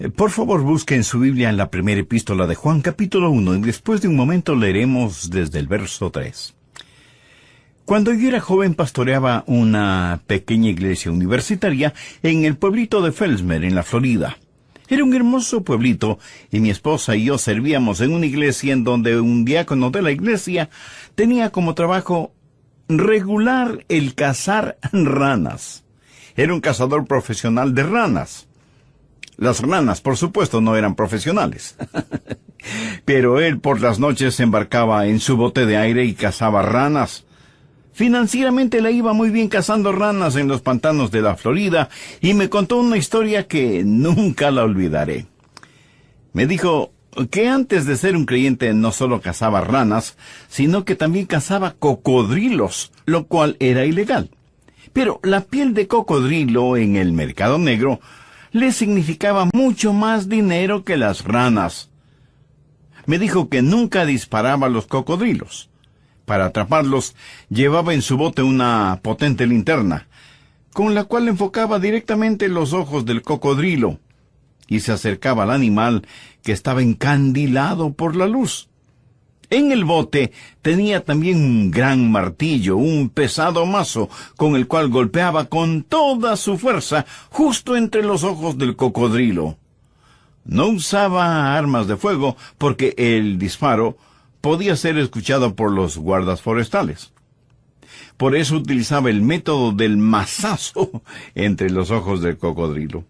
Por favor, busque en su Biblia en la primera epístola de Juan, capítulo 1, y después de un momento leeremos desde el verso 3. Cuando yo era joven pastoreaba una pequeña iglesia universitaria en el pueblito de Fellsmere, en la Florida. Era un hermoso pueblito, y mi esposa y yo servíamos en una iglesia en donde un diácono de la iglesia tenía como trabajo regular el cazar ranas. Era un cazador profesional de ranas. Las ranas, por supuesto, no eran profesionales. Pero él por las noches se embarcaba en su bote de aire y cazaba ranas. Financieramente le iba muy bien cazando ranas en los pantanos de la Florida y me contó una historia que nunca la olvidaré. Me dijo que antes de ser un creyente no solo cazaba ranas, sino que también cazaba cocodrilos, lo cual era ilegal. Pero la piel de cocodrilo en el mercado negro le significaba mucho más dinero que las ranas. Me dijo que nunca disparaba a los cocodrilos. Para atraparlos, llevaba en su bote una potente linterna, con la cual enfocaba directamente los ojos del cocodrilo, y se acercaba al animal que estaba encandilado por la luz. En el bote tenía también un gran martillo, un pesado mazo, con el cual golpeaba con toda su fuerza justo entre los ojos del cocodrilo. No usaba armas de fuego porque el disparo podía ser escuchado por los guardas forestales. Por eso utilizaba el método del mazazo entre los ojos del cocodrilo.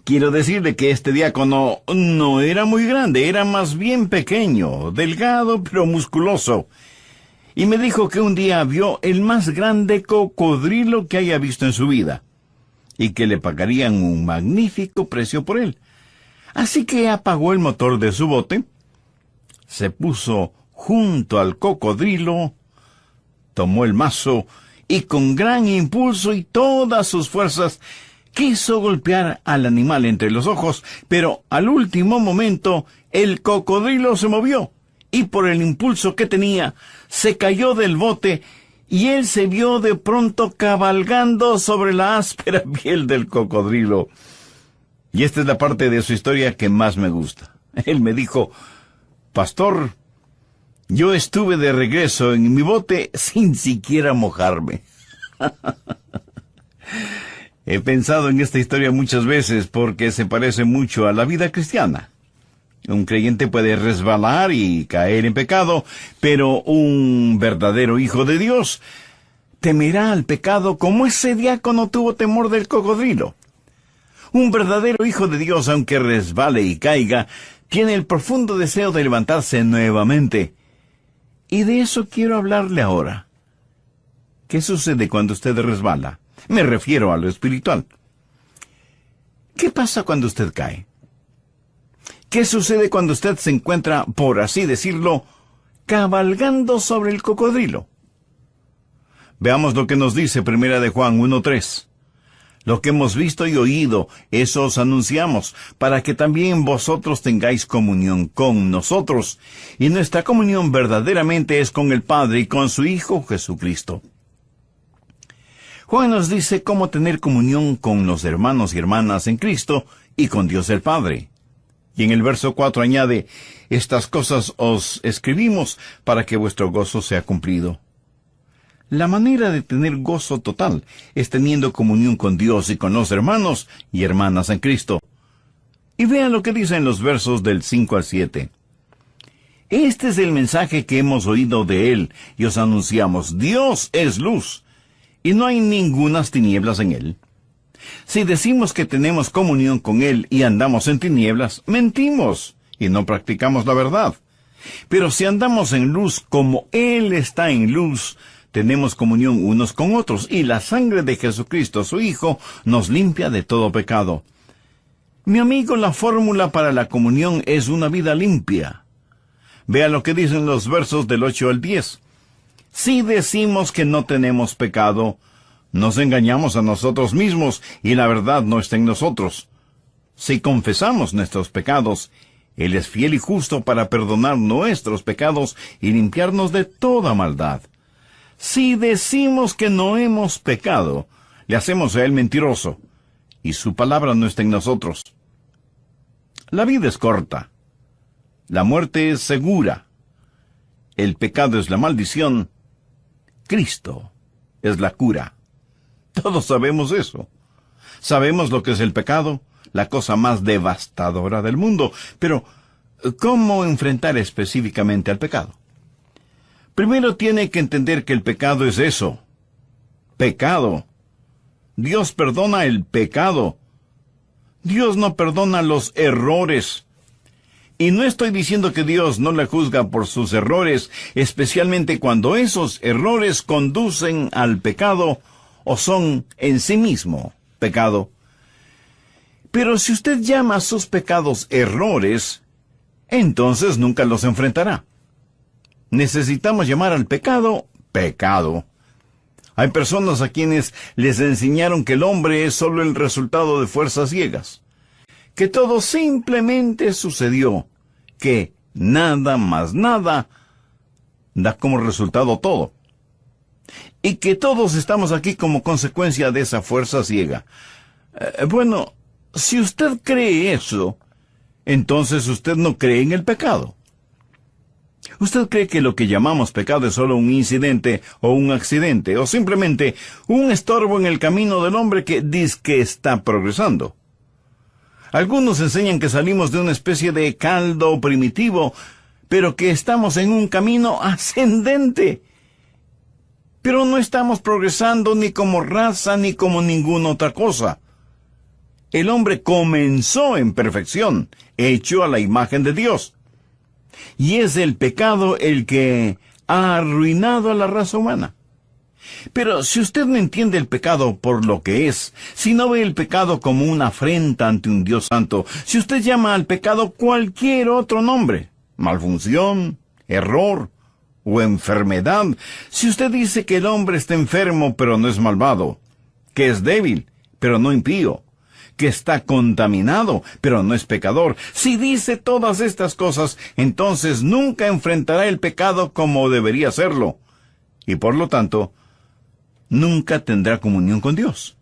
Quiero decirle que este diácono no era muy grande, era más bien pequeño, delgado pero musculoso. Y me dijo que un día vio el más grande cocodrilo que haya visto en su vida, y que le pagarían un magnífico precio por él. Así que apagó el motor de su bote, se puso junto al cocodrilo, tomó el mazo y con gran impulso y todas sus fuerzas quiso golpear al animal entre los ojos, pero al último momento el cocodrilo se movió y por el impulso que tenía se cayó del bote y él se vio de pronto cabalgando sobre la áspera piel del cocodrilo. Y esta es la parte de su historia que más me gusta. Él me dijo: «Pastor, yo estuve de regreso en mi bote sin siquiera mojarme». He pensado en esta historia muchas veces porque se parece mucho a la vida cristiana. Un creyente puede resbalar y caer en pecado, pero un verdadero hijo de Dios temerá al pecado como ese diácono tuvo temor del cocodrilo. Un verdadero hijo de Dios, aunque resbale y caiga, tiene el profundo deseo de levantarse nuevamente. Y de eso quiero hablarle ahora. ¿Qué sucede cuando usted resbala? Me refiero a lo espiritual. ¿Qué pasa cuando usted cae? ¿Qué sucede cuando usted se encuentra, por así decirlo, cabalgando sobre el cocodrilo? Veamos lo que nos dice Primera de Juan 1:3. Lo que hemos visto y oído, eso os anunciamos, para que también vosotros tengáis comunión con nosotros. Y nuestra comunión verdaderamente es con el Padre y con su Hijo Jesucristo. Juan nos dice cómo tener comunión con los hermanos y hermanas en Cristo y con Dios el Padre. Y en el verso 4 añade: «Estas cosas os escribimos para que vuestro gozo sea cumplido». La manera de tener gozo total es teniendo comunión con Dios y con los hermanos y hermanas en Cristo. Y vean lo que dicen los versos del 5 al 7. «Este es el mensaje que hemos oído de Él y os anunciamos: Dios es luz, y no hay ningunas tinieblas en Él. Si decimos que tenemos comunión con Él y andamos en tinieblas, mentimos y no practicamos la verdad. Pero si andamos en luz como Él está en luz, tenemos comunión unos con otros, y la sangre de Jesucristo, su Hijo, nos limpia de todo pecado». Mi amigo, la fórmula para la comunión es una vida limpia. Vea lo que dicen los versos del 8 al 10. «Si decimos que no tenemos pecado, nos engañamos a nosotros mismos, y la verdad no está en nosotros. Si confesamos nuestros pecados, Él es fiel y justo para perdonar nuestros pecados y limpiarnos de toda maldad. Si decimos que no hemos pecado, le hacemos a Él mentiroso, y su palabra no está en nosotros. La vida es corta. La muerte es segura. El pecado es la maldición. Cristo es la cura. Todos sabemos eso. Sabemos lo que es el pecado, la cosa más devastadora del mundo. Pero, ¿cómo enfrentar específicamente al pecado? Primero tiene que entender que el pecado es eso. Pecado. Dios perdona el pecado. Dios no perdona los errores. Y no estoy diciendo que Dios no le juzga por sus errores, especialmente cuando esos errores conducen al pecado o son en sí mismo pecado. Pero si usted llama a sus pecados errores, entonces nunca los enfrentará. Necesitamos llamar al pecado, pecado. Hay personas a quienes les enseñaron que el hombre es solo el resultado de fuerzas ciegas, que todo simplemente sucedió, que nada más nada da como resultado todo, y que todos estamos aquí como consecuencia de esa fuerza ciega. Bueno, si usted cree eso, entonces usted no cree en el pecado. ¿Usted cree que lo que llamamos pecado es solo un incidente o un accidente, o simplemente un estorbo en el camino del hombre que dice que está progresando? Algunos enseñan que salimos de una especie de caldo primitivo, pero que estamos en un camino ascendente. Pero no estamos progresando ni como raza ni como ninguna otra cosa. El hombre comenzó en perfección, hecho a la imagen de Dios. Y es el pecado el que ha arruinado a la raza humana. Pero si usted no entiende el pecado por lo que es, si no ve el pecado como una afrenta ante un Dios santo, si usted llama al pecado cualquier otro nombre, malfunción, error o enfermedad, si usted dice que el hombre está enfermo pero no es malvado, que es débil pero no impío, que está contaminado, pero no es pecador. Si dice todas estas cosas, entonces nunca enfrentará el pecado como debería hacerlo. Y por lo tanto, nunca tendrá comunión con Dios.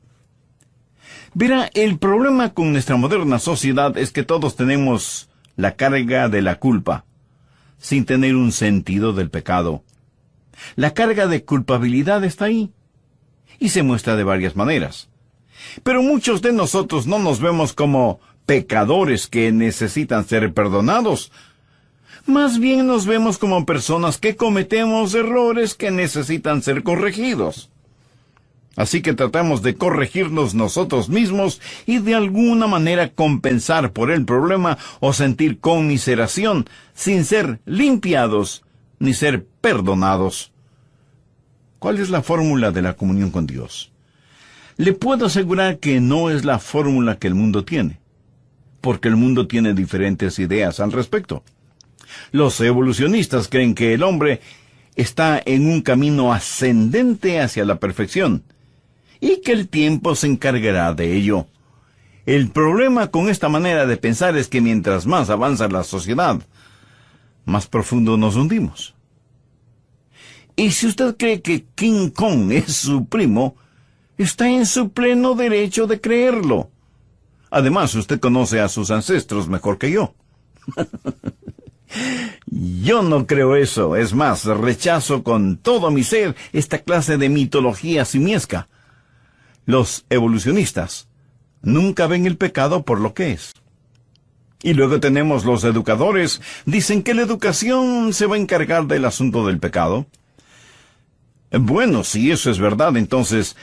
Verá, el problema con nuestra moderna sociedad es que todos tenemos la carga de la culpa, sin tener un sentido del pecado. La carga de culpabilidad está ahí, y se muestra de varias maneras. Pero muchos de nosotros no nos vemos como pecadores que necesitan ser perdonados. Más bien nos vemos como personas que cometemos errores que necesitan ser corregidos. Así que tratamos de corregirnos nosotros mismos y de alguna manera compensar por el problema o sentir conmiseración sin ser limpiados ni ser perdonados. ¿Cuál es la fórmula de la comunión con Dios? Le puedo asegurar que no es la fórmula que el mundo tiene, porque el mundo tiene diferentes ideas al respecto. Los evolucionistas creen que el hombre está en un camino ascendente hacia la perfección, y que el tiempo se encargará de ello. El problema con esta manera de pensar es que mientras más avanza la sociedad, más profundo nos hundimos. Y si usted cree que King Kong es su primo, está en su pleno derecho de creerlo. Además, usted conoce a sus ancestros mejor que yo. Yo no creo eso. Es más, rechazo con todo mi ser esta clase de mitología simiesca. Los evolucionistas nunca ven el pecado por lo que es. Y luego tenemos los educadores. Dicen que la educación se va a encargar del asunto del pecado. Bueno, si eso es verdad, entonces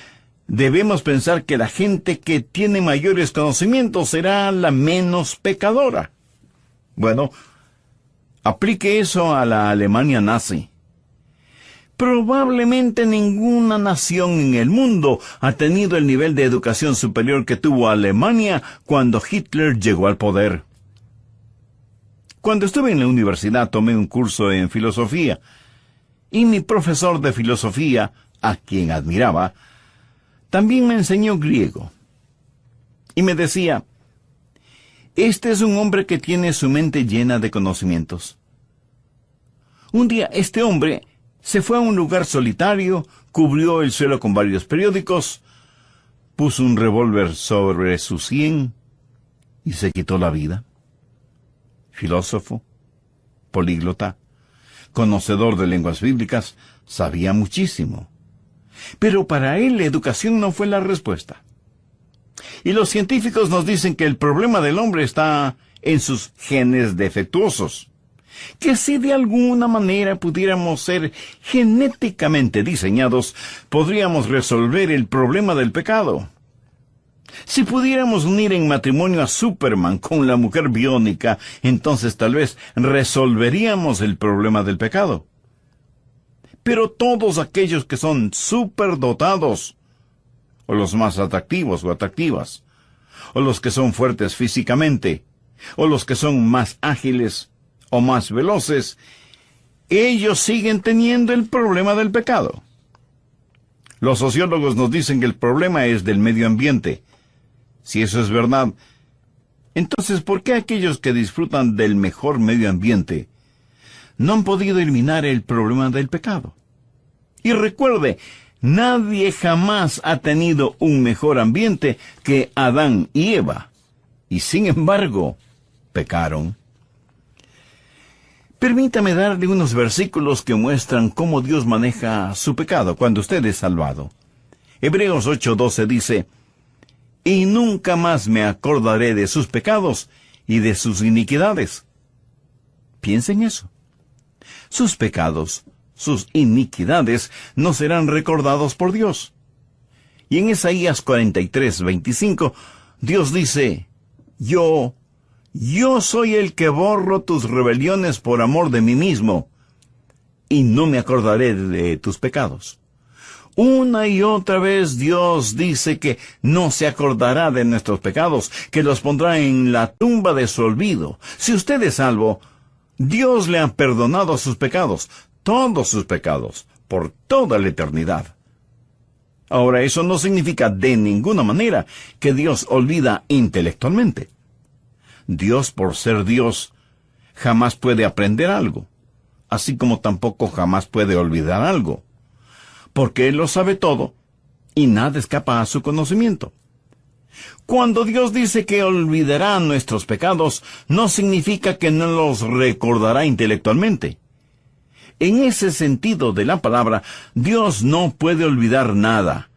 debemos pensar que la gente que tiene mayores conocimientos será la menos pecadora. Bueno, aplique eso a la Alemania nazi. Probablemente ninguna nación en el mundo ha tenido el nivel de educación superior que tuvo Alemania cuando Hitler llegó al poder. Cuando estuve en la universidad tomé un curso en filosofía, y mi profesor de filosofía, a quien admiraba, también me enseñó griego. Y me decía, este es un hombre que tiene su mente llena de conocimientos. Un día este hombre se fue a un lugar solitario, cubrió el suelo con varios periódicos, puso un revólver sobre su sien y se quitó la vida. filósofo, políglota, conocedor de lenguas bíblicas, sabía muchísimo. Pero para él la educación no fue la respuesta. Y los científicos nos dicen que el problema del hombre está en sus genes defectuosos. Que si de alguna manera pudiéramos ser genéticamente diseñados, podríamos resolver el problema del pecado. Si pudiéramos unir en matrimonio a Superman con la mujer biónica, entonces tal vez resolveríamos el problema del pecado. Pero todos aquellos que son superdotados, o los más atractivos o atractivas, o los que son fuertes físicamente, o los que son más ágiles o más veloces, ellos siguen teniendo el problema del pecado. Los sociólogos nos dicen que el problema es del medio ambiente. Si eso es verdad, entonces ¿por qué aquellos que disfrutan del mejor medio ambiente no han podido eliminar el problema del pecado? Y recuerde, nadie jamás ha tenido un mejor ambiente que Adán y Eva. Y sin embargo, pecaron. Permítame darle unos versículos que muestran cómo Dios maneja su pecado cuando usted es salvado. Hebreos 8:12 dice: «Y nunca más me acordaré de sus pecados y de sus iniquidades». Piensa en eso. Sus pecados, sus iniquidades, no serán recordados por Dios. Y en Isaías 43:25, Dios dice: Yo soy el que borro tus rebeliones por amor de mí mismo, y no me acordaré de tus pecados. Una y otra vez Dios dice que no se acordará de nuestros pecados, que los pondrá en la tumba de su olvido. Si usted es salvo, Dios le ha perdonado sus pecados, todos sus pecados, por toda la eternidad. Ahora, eso no significa de ninguna manera que Dios olvida intelectualmente. Dios, por ser Dios, jamás puede aprender algo, así como tampoco jamás puede olvidar algo, porque Él lo sabe todo y nada escapa a su conocimiento. Cuando Dios dice que olvidará nuestros pecados, no significa que no los recordará intelectualmente. En ese sentido de la palabra, Dios no puede olvidar nada.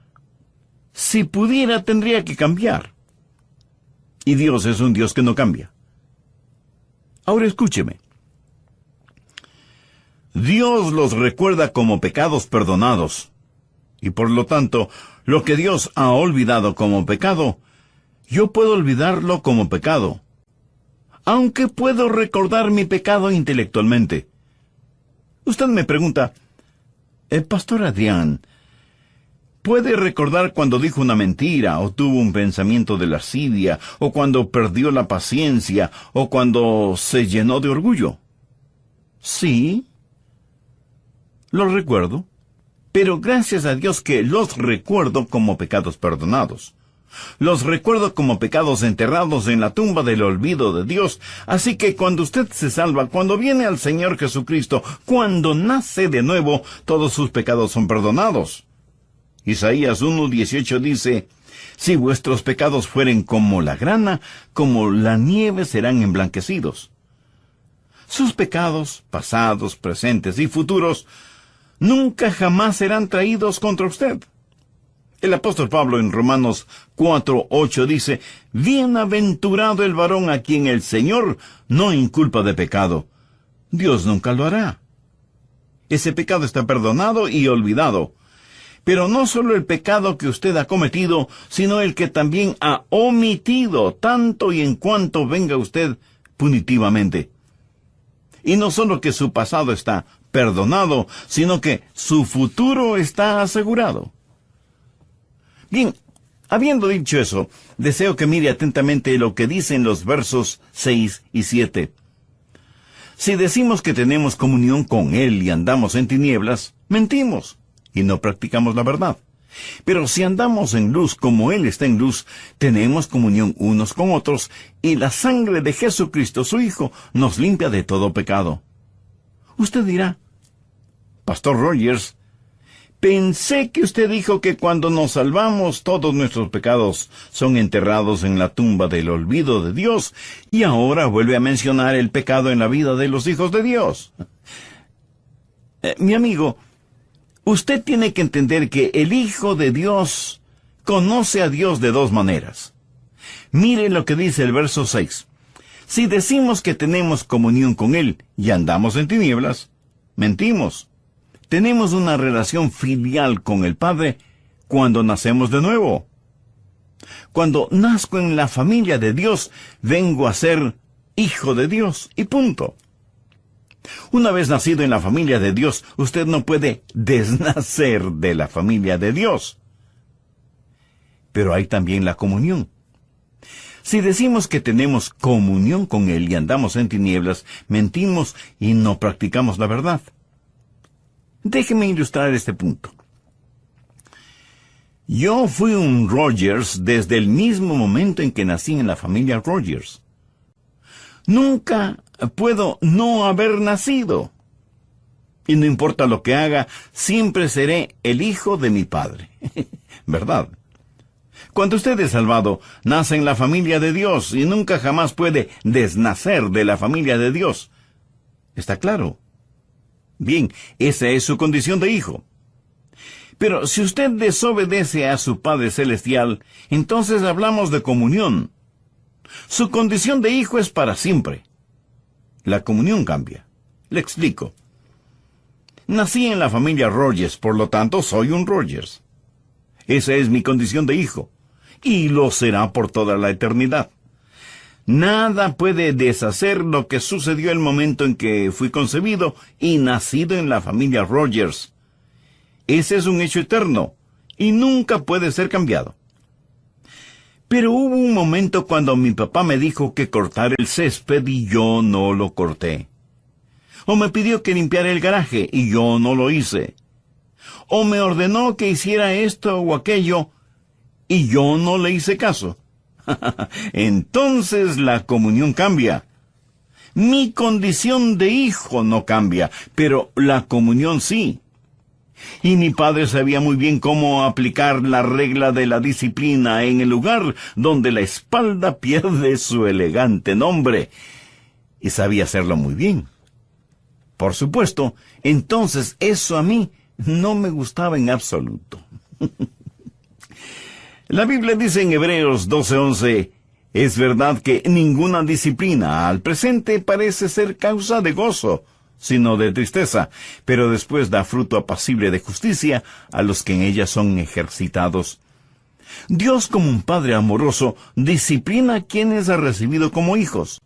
Si pudiera, tendría que cambiar. Y Dios es un Dios que no cambia. Ahora escúcheme. Dios los recuerda como pecados perdonados. Y por lo tanto, lo que Dios ha olvidado como pecado, yo puedo olvidarlo como pecado. Aunque puedo recordar mi pecado intelectualmente. Usted me pregunta: Pastor Adrián, ¿puede recordar cuando dijo una mentira, o tuvo un pensamiento de lascivia, o cuando perdió la paciencia, o cuando se llenó de orgullo? Sí, lo recuerdo, pero gracias a Dios que los recuerdo como pecados perdonados. Los recuerdo como pecados enterrados en la tumba del olvido de Dios. Así que cuando usted se salva, cuando viene al Señor Jesucristo, cuando nace de nuevo, todos sus pecados son perdonados. Isaías 1:18 dice: «Si vuestros pecados fueren como la grana, como la nieve serán emblanquecidos». Sus pecados, pasados, presentes y futuros, nunca jamás serán traídos contra usted. El apóstol Pablo en Romanos 4:8 dice: «Bienaventurado el varón a quien el Señor no inculpa de pecado». Dios nunca lo hará. Ese pecado está perdonado y olvidado. Pero no solo el pecado que usted ha cometido, sino el que también ha omitido, tanto y en cuanto venga usted punitivamente. Y no solo que su pasado está perdonado, sino que su futuro está asegurado. Bien, habiendo dicho eso, deseo que mire atentamente lo que dicen los versos 6 y 7. Si decimos que tenemos comunión con Él y andamos en tinieblas, mentimos y no practicamos la verdad. Pero si andamos en luz como Él está en luz, tenemos comunión unos con otros, y la sangre de Jesucristo, su Hijo, nos limpia de todo pecado. Usted dirá: Pastor Rogers, Pensé que usted dijo que cuando nos salvamos todos nuestros pecados son enterrados en la tumba del olvido de Dios, y ahora vuelve a mencionar el pecado en la vida de los hijos de Dios. Mi amigo, usted tiene que entender que el Hijo de Dios conoce a Dios de dos maneras. Mire lo que dice el verso 6. Si decimos que tenemos comunión con Él y andamos en tinieblas, mentimos. Tenemos una relación filial con el Padre cuando nacemos de nuevo. Cuando nazco en la familia de Dios, vengo a ser hijo de Dios, y punto. Una vez nacido en la familia de Dios, usted no puede desnacer de la familia de Dios. Pero hay también la comunión. Si decimos que tenemos comunión con Él y andamos en tinieblas, mentimos y no practicamos la verdad. Déjeme ilustrar este punto. Yo fui un Rogers desde el mismo momento en que nací en la familia Rogers. Nunca puedo no haber nacido. Y no importa lo que haga, siempre seré el hijo de mi padre. ¿Verdad? Cuando usted es salvado, nace en la familia de Dios y nunca jamás puede desnacer de la familia de Dios. ¿Está claro? Bien, esa es su condición de hijo. Pero si usted desobedece a su Padre Celestial, entonces hablamos de comunión. Su condición de hijo es para siempre. La comunión cambia. Le explico. Nací en la familia Rogers, por lo tanto soy un Rogers. Esa es mi condición de hijo, y lo será por toda la eternidad. Nada puede deshacer lo que sucedió el momento en que fui concebido y nacido en la familia Rogers. Ese es un hecho eterno, y nunca puede ser cambiado. Pero hubo un momento cuando mi papá me dijo que cortar el césped y yo no lo corté. O me pidió que limpiara el garaje y yo no lo hice. O me ordenó que hiciera esto o aquello y yo no le hice caso. Entonces la comunión cambia. Mi condición de hijo no cambia, pero la comunión sí. Y mi padre sabía muy bien cómo aplicar la regla de la disciplina en el lugar donde la espalda pierde su elegante nombre. Y sabía hacerlo muy bien. Por supuesto, entonces eso a mí no me gustaba en absoluto. La Biblia dice en Hebreos 12:11, es verdad que ninguna disciplina al presente parece ser causa de gozo, sino de tristeza, pero después da fruto apacible de justicia a los que en ella son ejercitados. Dios, como un Padre amoroso, disciplina a quienes ha recibido como hijos.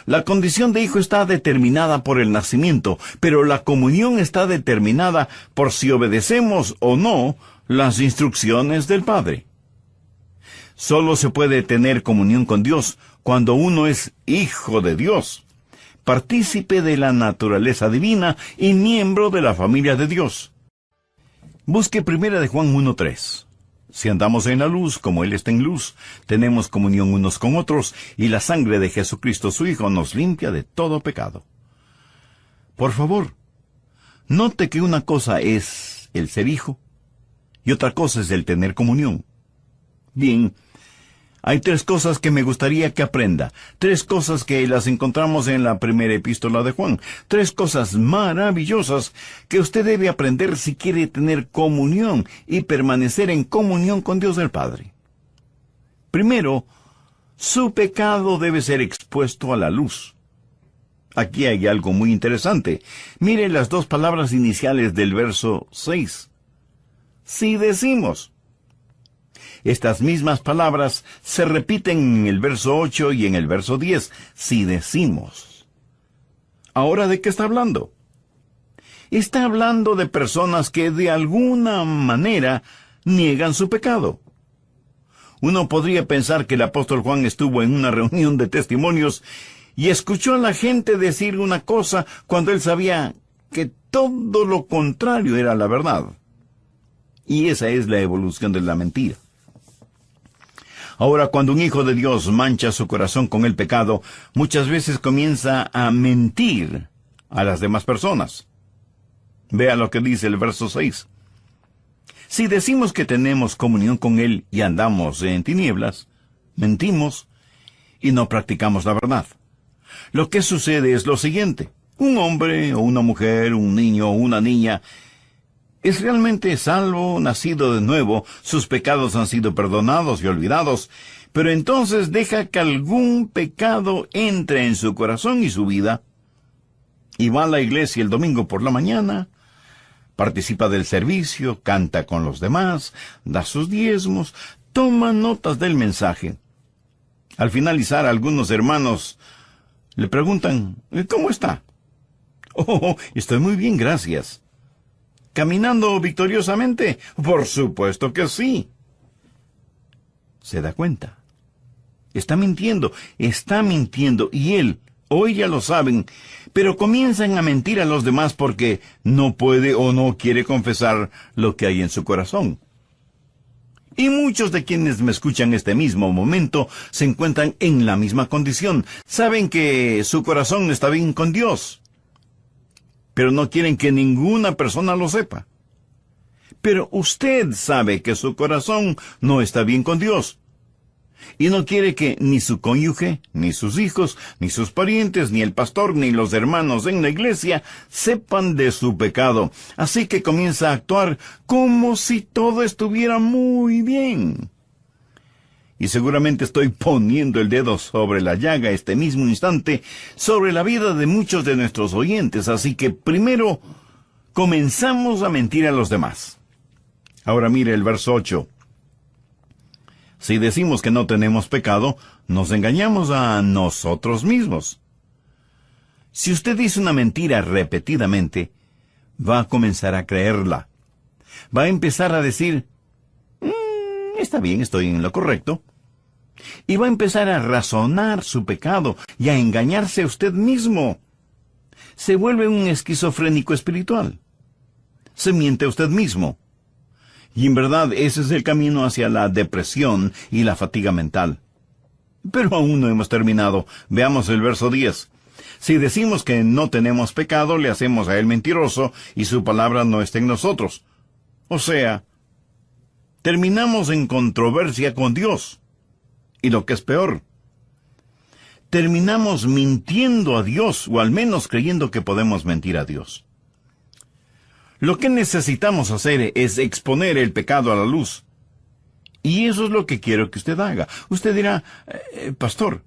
La condición de hijo está determinada por el nacimiento, pero la comunión está determinada por si obedecemos o no las instrucciones del Padre. Solo se puede tener comunión con Dios cuando uno es hijo de Dios, partícipe de la naturaleza divina y miembro de la familia de Dios. Busque 1 de Juan 1:3. Si andamos en la luz, como Él está en luz, tenemos comunión unos con otros, y la sangre de Jesucristo su Hijo nos limpia de todo pecado. Por favor, note que una cosa es el ser hijo, y otra cosa es el tener comunión. Bien, hay 3 cosas que me gustaría que aprenda, 3 cosas que las encontramos en la primera epístola de Juan, 3 cosas maravillosas que usted debe aprender si quiere tener comunión y permanecer en comunión con Dios el Padre. Primero, su pecado debe ser expuesto a la luz. Aquí hay algo muy interesante. Mire las 2 palabras iniciales del verso 6. Si decimos. Estas mismas palabras se repiten en el verso 8 y en el verso 10. Si decimos. ¿Ahora de qué está hablando? Está hablando de personas que de alguna manera niegan su pecado. Uno podría pensar que el apóstol Juan estuvo en una reunión de testimonios y escuchó a la gente decir una cosa cuando él sabía que todo lo contrario era la verdad. Y esa es la evolución de la mentira. Ahora, cuando un hijo de Dios mancha su corazón con el pecado, muchas veces comienza a mentir a las demás personas. Vea lo que dice el verso 6. Si decimos que tenemos comunión con Él y andamos en tinieblas, mentimos y no practicamos la verdad. Lo que sucede es lo siguiente. Un hombre o una mujer, un niño o una niña, es realmente salvo, nacido de nuevo, sus pecados han sido perdonados y olvidados, pero entonces deja que algún pecado entre en su corazón y su vida, y va a la iglesia el domingo por la mañana, participa del servicio, canta con los demás, da sus diezmos, toma notas del mensaje. Al finalizar, algunos hermanos le preguntan, ¿cómo está? Oh, estoy muy bien, gracias. ¿Caminando victoriosamente? Por supuesto que sí. Se da cuenta. Está mintiendo, y él o ella lo saben, pero comienzan a mentir a los demás porque no puede o no quiere confesar lo que hay en su corazón. Y muchos de quienes me escuchan en este mismo momento se encuentran en la misma condición. Saben que su corazón está bien con Dios, pero no quieren que ninguna persona lo sepa. Pero usted sabe que su corazón no está bien con Dios, y no quiere que ni su cónyuge, ni sus hijos, ni sus parientes, ni el pastor, ni los hermanos en la iglesia sepan de su pecado. Así que comienza a actuar como si todo estuviera muy bien. Y seguramente estoy poniendo el dedo sobre la llaga este mismo instante, sobre la vida de muchos de nuestros oyentes. Así que primero comenzamos a mentir a los demás. Ahora mire el verso 8. Si decimos que no tenemos pecado, nos engañamos a nosotros mismos. Si usted dice una mentira repetidamente, va a comenzar a creerla. Va a empezar a decir, está bien, estoy en lo correcto. Y va a empezar a razonar su pecado y a engañarse a usted mismo. Se vuelve un esquizofrénico espiritual. Se miente a usted mismo. Y en verdad ese es el camino hacia la depresión y la fatiga mental. Pero aún no hemos terminado. Veamos el verso 10. Si decimos que no tenemos pecado, le hacemos a él mentiroso y su palabra no está en nosotros. O sea, terminamos en controversia con Dios. Y lo que es peor, terminamos mintiendo a Dios, o al menos creyendo que podemos mentir a Dios. Lo que necesitamos hacer es exponer el pecado a la luz. Y eso es lo que quiero que usted haga. Usted dirá, pastor,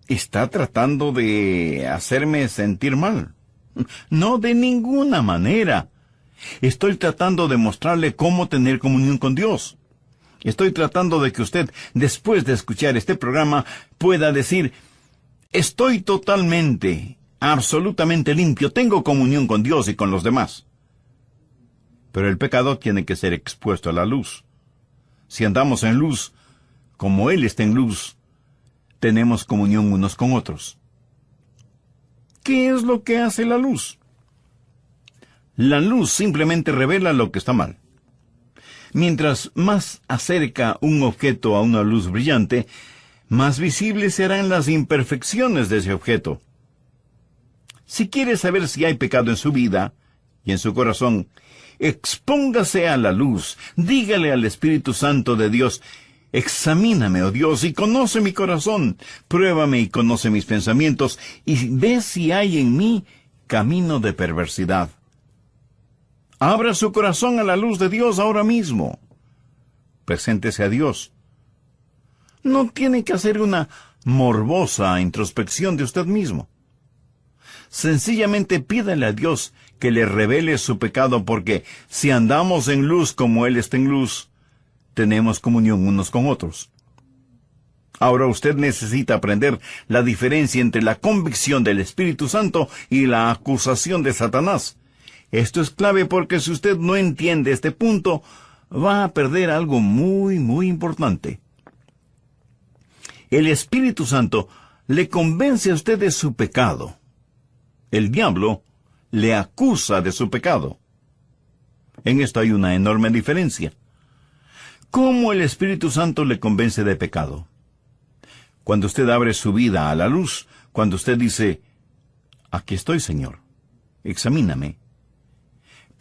¿está tratando de hacerme sentir mal? No, de ninguna manera. Estoy tratando de mostrarle cómo tener comunión con Dios. Estoy tratando de que usted, después de escuchar este programa, pueda decir, estoy totalmente, absolutamente limpio, tengo comunión con Dios y con los demás. Pero el pecado tiene que ser expuesto a la luz. Si andamos en luz, como Él está en luz, tenemos comunión unos con otros. ¿Qué es lo que hace la luz? La luz simplemente revela lo que está mal. Mientras más acerca un objeto a una luz brillante, más visibles serán las imperfecciones de ese objeto. Si quiere saber si hay pecado en su vida y en su corazón, expóngase a la luz, dígale al Espíritu Santo de Dios, examíname, oh Dios, y conoce mi corazón, pruébame y conoce mis pensamientos, y ve si hay en mí camino de perversidad. Abra su corazón a la luz de Dios ahora mismo. Preséntese a Dios. No tiene que hacer una morbosa introspección de usted mismo. Sencillamente pídale a Dios que le revele su pecado, porque si andamos en luz como Él está en luz, tenemos comunión unos con otros. Ahora usted necesita aprender la diferencia entre la convicción del Espíritu Santo y la acusación de Satanás. Esto es clave porque si usted no entiende este punto, va a perder algo muy, muy importante. El Espíritu Santo le convence a usted de su pecado. El diablo le acusa de su pecado. En esto hay una enorme diferencia. ¿Cómo el Espíritu Santo le convence de pecado? Cuando usted abre su vida a la luz, cuando usted dice, aquí estoy, Señor, examíname.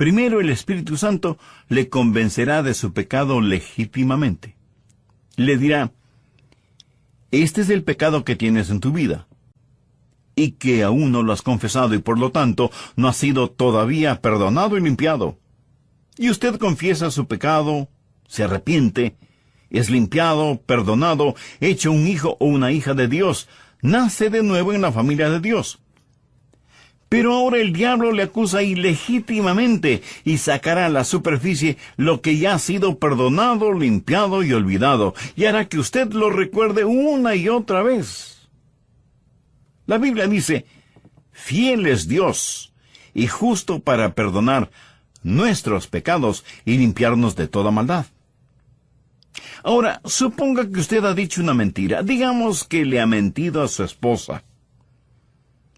Primero, el Espíritu Santo le convencerá de su pecado legítimamente. Le dirá: este es el pecado que tienes en tu vida, y que aún no lo has confesado y por lo tanto no ha sido todavía perdonado y limpiado. Y usted confiesa su pecado, se arrepiente, es limpiado, perdonado, hecho un hijo o una hija de Dios, nace de nuevo en la familia de Dios. Pero ahora el diablo le acusa ilegítimamente y sacará a la superficie lo que ya ha sido perdonado, limpiado y olvidado, y hará que usted lo recuerde una y otra vez. La Biblia dice: fiel es Dios y justo para perdonar nuestros pecados y limpiarnos de toda maldad. Ahora, suponga que usted ha dicho una mentira. Digamos que le ha mentido a su esposa.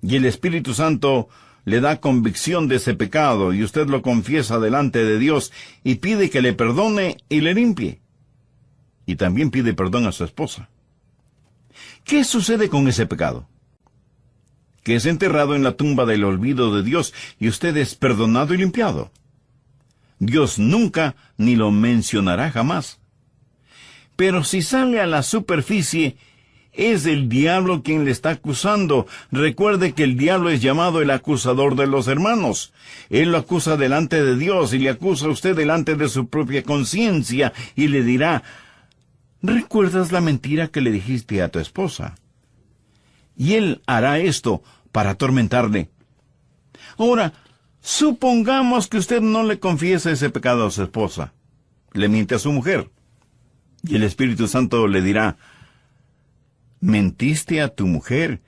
Y el Espíritu Santo le da convicción de ese pecado, y usted lo confiesa delante de Dios y pide que le perdone y le limpie. Y también pide perdón a su esposa. ¿Qué sucede con ese pecado? Que es enterrado en la tumba del olvido de Dios, y usted es perdonado y limpiado. Dios nunca ni lo mencionará jamás. Pero si sale a la superficie, es el diablo quien le está acusando. Recuerde que el diablo es llamado el acusador de los hermanos. Él lo acusa delante de Dios y le acusa a usted delante de su propia conciencia y le dirá: ¿recuerdas la mentira que le dijiste a tu esposa? Y él hará esto para atormentarle. Ahora, supongamos que usted no le confiesa ese pecado a su esposa. Le miente a su mujer. Y el Espíritu Santo le dirá: mentiste a tu mujer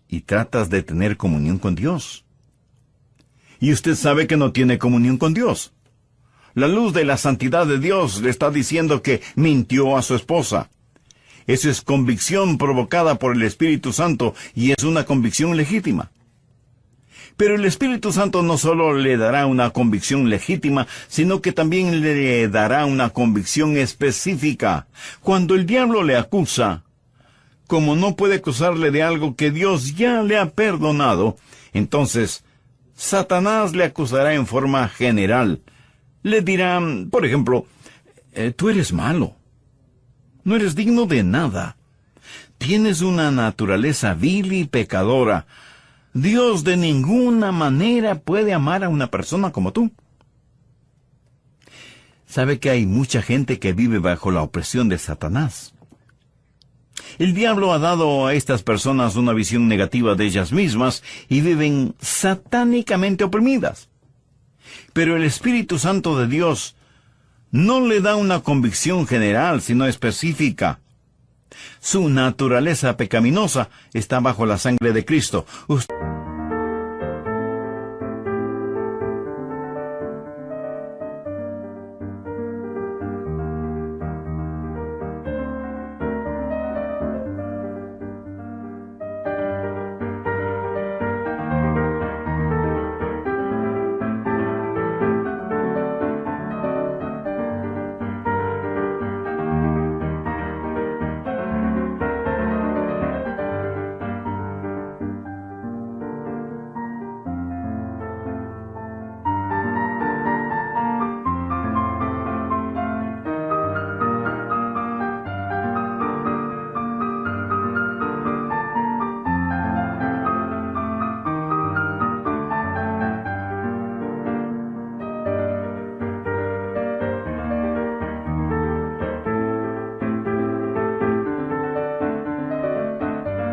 y tratas de tener comunión con Dios. Y usted sabe que no tiene comunión con Dios. La luz de la santidad de Dios le está diciendo que mintió a su esposa. Eso es convicción provocada por el Espíritu Santo y es una convicción legítima. Pero el Espíritu Santo no solo le dará una convicción legítima, sino que también le dará una convicción específica. Cuando el diablo le acusa, como no puede acusarle de algo que Dios ya le ha perdonado, entonces Satanás le acusará en forma general. Le dirá, por ejemplo: tú eres malo. No eres digno de nada. Tienes una naturaleza vil y pecadora. Dios de ninguna manera puede amar a una persona como tú. ¿Sabe que hay mucha gente que vive bajo la opresión de Satanás? El diablo ha dado a estas personas una visión negativa de ellas mismas y viven satánicamente oprimidas. Pero el Espíritu Santo de Dios no le da una convicción general, sino específica. Su naturaleza pecaminosa está bajo la sangre de Cristo.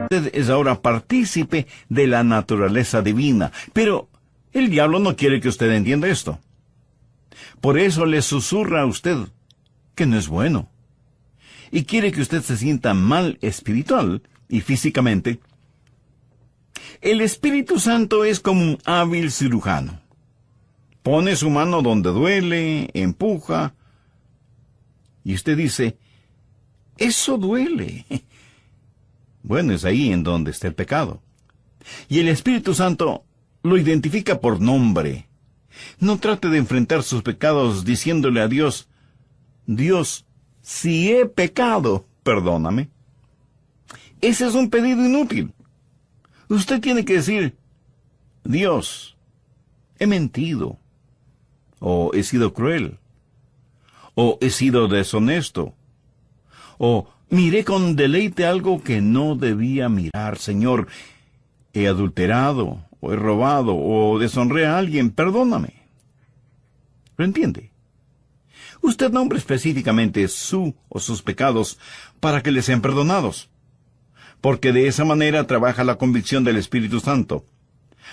Usted es ahora partícipe de la naturaleza divina. Pero el diablo no quiere que usted entienda esto. Por eso le susurra a usted que no es bueno. Y quiere que usted se sienta mal espiritual y físicamente. El Espíritu Santo es como un hábil cirujano. Pone su mano donde duele, empuja, y usted dice: eso duele. Bueno, es ahí en donde está el pecado. Y el Espíritu Santo lo identifica por nombre. No trate de enfrentar sus pecados diciéndole a Dios: Dios, si he pecado, perdóname. Ese es un pedido inútil. Usted tiene que decir: Dios, he mentido. o he sido cruel, o he sido deshonesto, o miré con deleite algo que no debía mirar, Señor. He adulterado, o he robado, o deshonré a alguien, perdóname. ¿Lo entiende? Usted nombre específicamente su o sus pecados para que les sean perdonados, porque de esa manera trabaja la convicción del Espíritu Santo.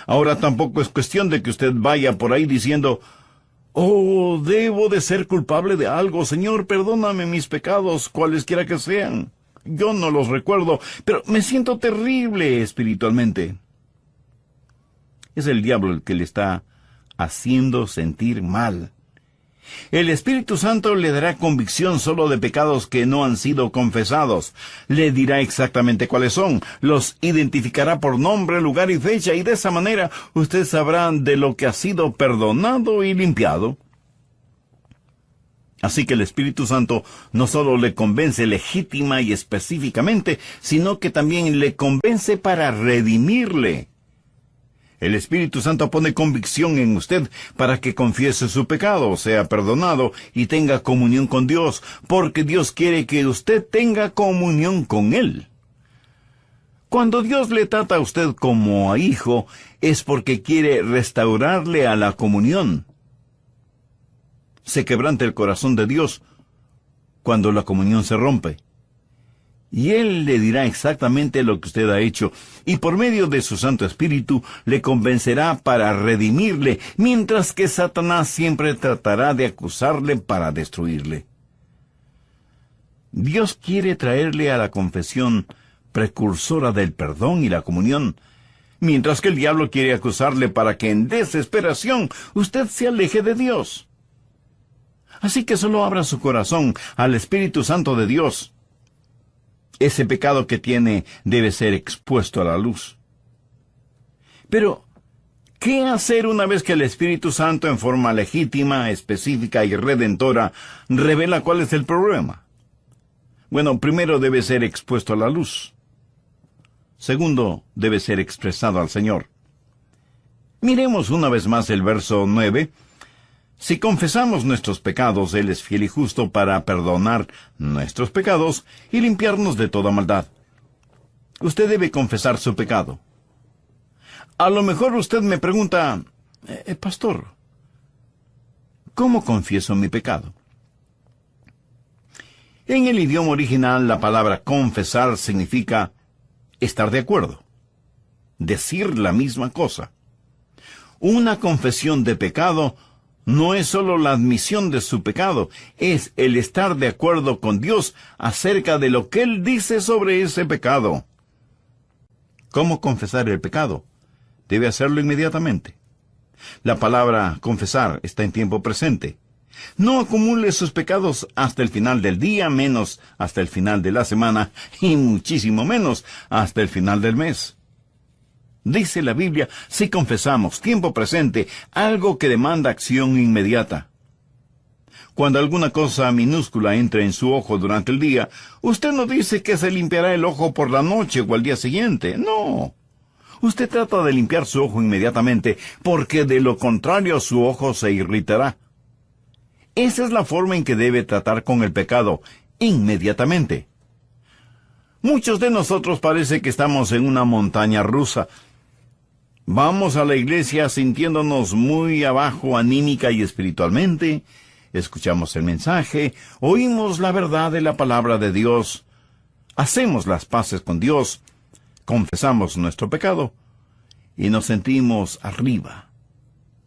Ahora tampoco es cuestión de que usted vaya por ahí diciendo: «Oh, debo de ser culpable de algo. Señor, perdóname mis pecados, cualesquiera que sean. Yo no los recuerdo, pero me siento terrible espiritualmente». Es el diablo el que le está haciendo sentir mal. El Espíritu Santo le dará convicción solo de pecados que no han sido confesados. Le dirá exactamente cuáles son, los identificará por nombre, lugar y fecha, y de esa manera usted sabrá de lo que ha sido perdonado y limpiado. Así que el Espíritu Santo no solo le convence legítima y específicamente, sino que también le convence para redimirle. El Espíritu Santo pone convicción en usted para que confiese su pecado, sea perdonado y tenga comunión con Dios, porque Dios quiere que usted tenga comunión con Él. Cuando Dios le trata a usted como a hijo, es porque quiere restaurarle a la comunión. Se quebranta el corazón de Dios cuando la comunión se rompe. Y Él le dirá exactamente lo que usted ha hecho, y por medio de su Santo Espíritu le convencerá para redimirle, mientras que Satanás siempre tratará de acusarle para destruirle. Dios quiere traerle a la confesión precursora del perdón y la comunión, mientras que el diablo quiere acusarle para que en desesperación usted se aleje de Dios. Así que solo abra su corazón al Espíritu Santo de Dios. Ese pecado que tiene debe ser expuesto a la luz. Pero, ¿qué hacer una vez que el Espíritu Santo, en forma legítima, específica y redentora, revela cuál es el problema? Bueno, primero debe ser expuesto a la luz. Segundo, debe ser expresado al Señor. Miremos una vez más el verso 9. Si confesamos nuestros pecados, Él es fiel y justo para perdonar nuestros pecados y limpiarnos de toda maldad. Usted debe confesar su pecado. A lo mejor usted me pregunta: Pastor, ¿cómo confieso mi pecado? En el idioma original, la palabra confesar significa estar de acuerdo, decir la misma cosa. Una confesión de pecado no es solo la admisión de su pecado, es el estar de acuerdo con Dios acerca de lo que Él dice sobre ese pecado. ¿Cómo confesar el pecado? Debe hacerlo inmediatamente. La palabra confesar está en tiempo presente. No acumule sus pecados hasta el final del día, menos hasta el final de la semana, y muchísimo menos hasta el final del mes. Dice la Biblia, si confesamos, tiempo presente, algo que demanda acción inmediata. Cuando alguna cosa minúscula entra en su ojo durante el día, usted no dice que se limpiará el ojo por la noche o al día siguiente. No. Usted trata de limpiar su ojo inmediatamente, porque de lo contrario su ojo se irritará. Esa es la forma en que debe tratar con el pecado, inmediatamente. Muchos de nosotros parece que estamos en una montaña rusa. Vamos a la iglesia sintiéndonos muy abajo anímica y espiritualmente, escuchamos el mensaje, oímos la verdad de la palabra de Dios, hacemos las paces con Dios, confesamos nuestro pecado y nos sentimos arriba,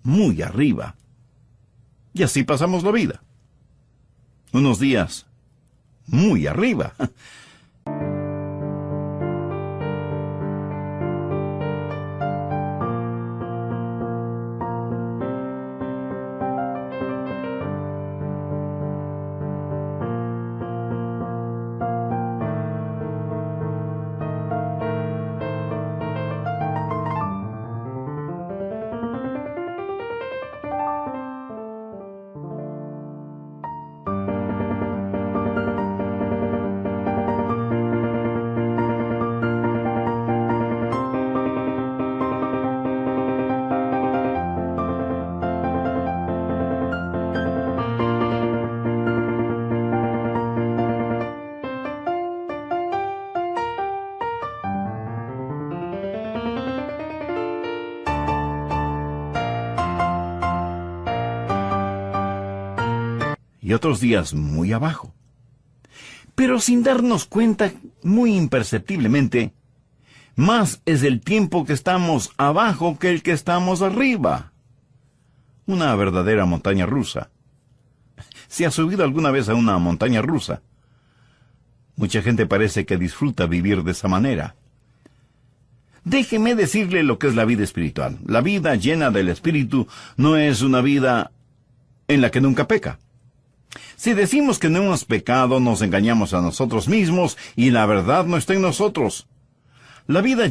muy arriba. Y así pasamos la vida. Unos días muy arriba. y otros días muy abajo. Pero sin darnos cuenta, muy imperceptiblemente, más es el tiempo que estamos abajo que el que estamos arriba. Una verdadera montaña rusa. ¿Se ha subido alguna vez a una montaña rusa? Mucha gente parece que disfruta vivir de esa manera. Déjeme decirle lo que es la vida espiritual. La vida llena del Espíritu no es una vida en la que nunca peca. Si decimos que no hemos pecado, nos engañamos a nosotros mismos y la verdad no está en nosotros. La vida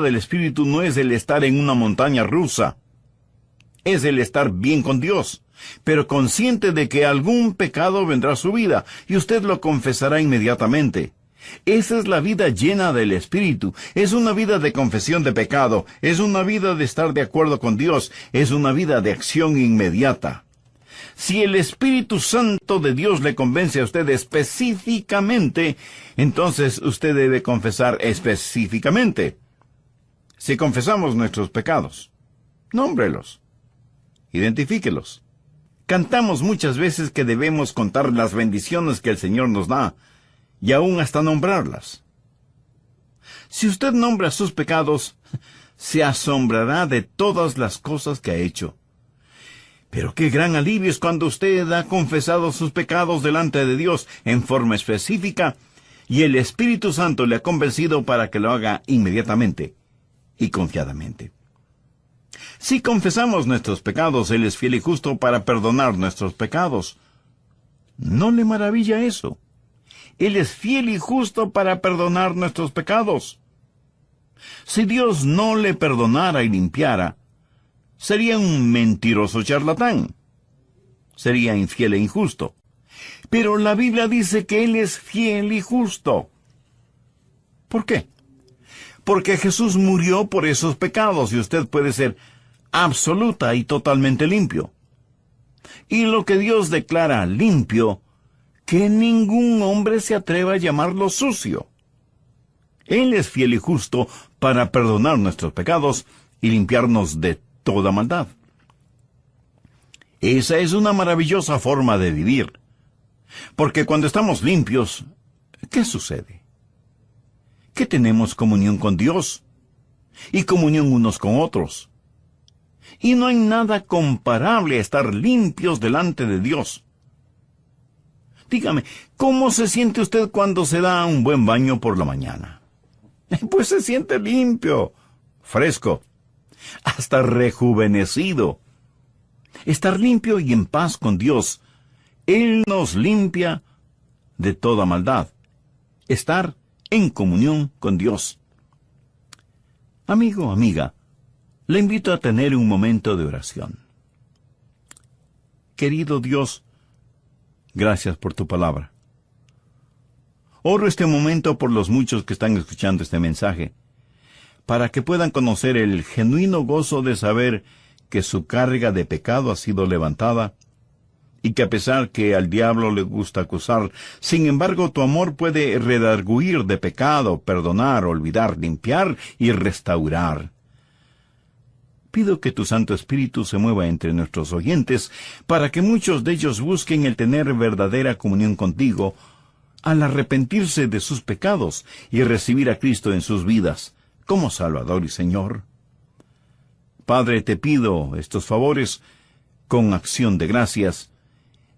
del Espíritu no es el estar en una montaña rusa. Es el estar bien con Dios, pero consciente de que algún pecado vendrá a su vida, y usted lo confesará inmediatamente. Esa es la vida llena del Espíritu. Es una vida de confesión de pecado. Es una vida de estar de acuerdo con Dios. Es una vida de acción inmediata. Si el Espíritu Santo de Dios le convence a usted específicamente, entonces usted debe confesar específicamente. Si confesamos nuestros pecados, nómbrelos, identifíquelos. Cantamos muchas veces que debemos contar las bendiciones que el Señor nos da, y aún hasta nombrarlas. Si usted nombra sus pecados, se asombrará de todas las cosas que ha hecho. Pero qué gran alivio es cuando usted ha confesado sus pecados delante de Dios en forma específica, y el Espíritu Santo le ha convencido para que lo haga inmediatamente y confiadamente. Si confesamos nuestros pecados, Él es fiel y justo para perdonar nuestros pecados. ¿No le maravilla eso? Él es fiel y justo para perdonar nuestros pecados. Si Dios no le perdonara y limpiara, sería un mentiroso charlatán. Sería infiel e injusto. Pero la Biblia dice que Él es fiel y justo. ¿Por qué? Porque Jesús murió por esos pecados y usted puede ser absoluta y totalmente limpio. Y lo que Dios declara limpio, que ningún hombre se atreva a llamarlo sucio. Él es fiel y justo para perdonar nuestros pecados y limpiarnos de toda maldad. Esa es una maravillosa forma de vivir. Porque cuando estamos limpios, ¿qué sucede? Que tenemos comunión con Dios y comunión unos con otros. Y no hay nada comparable a estar limpios delante de Dios. Dígame, ¿cómo se siente usted cuando se da un buen baño por la mañana? Pues se siente limpio, fresco, hasta rejuvenecido. Estar limpio y en paz con Dios, Él nos limpia de toda maldad. Estar en comunión con Dios. Amigo, amiga, le invito a tener un momento de oración. Querido Dios, gracias por tu palabra. Oro este momento por los muchos que están escuchando este mensaje, para que puedan conocer el genuino gozo de saber que su carga de pecado ha sido levantada, y que a pesar que al diablo le gusta acusar, sin embargo tu amor puede redarguir de pecado, perdonar, olvidar, limpiar y restaurar. Pido que tu Santo Espíritu se mueva entre nuestros oyentes, para que muchos de ellos busquen el tener verdadera comunión contigo, al arrepentirse de sus pecados y recibir a Cristo en sus vidas, como Salvador y Señor. Padre, te pido estos favores, con acción de gracias,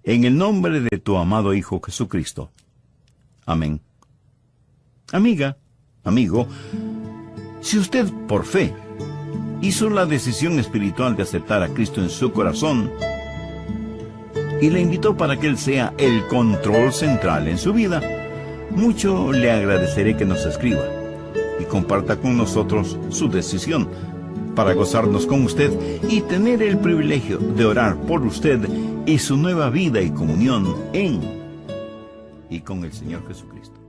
en el nombre de tu amado Hijo Jesucristo. Amén. Amiga, amigo, si usted por fe hizo la decisión espiritual de aceptar a Cristo en su corazón y le invitó para que Él sea el control central en su vida, mucho le agradeceré que nos escriba y comparta con nosotros su decisión para gozarnos con usted y tener el privilegio de orar por usted y su nueva vida y comunión en y con el Señor Jesucristo.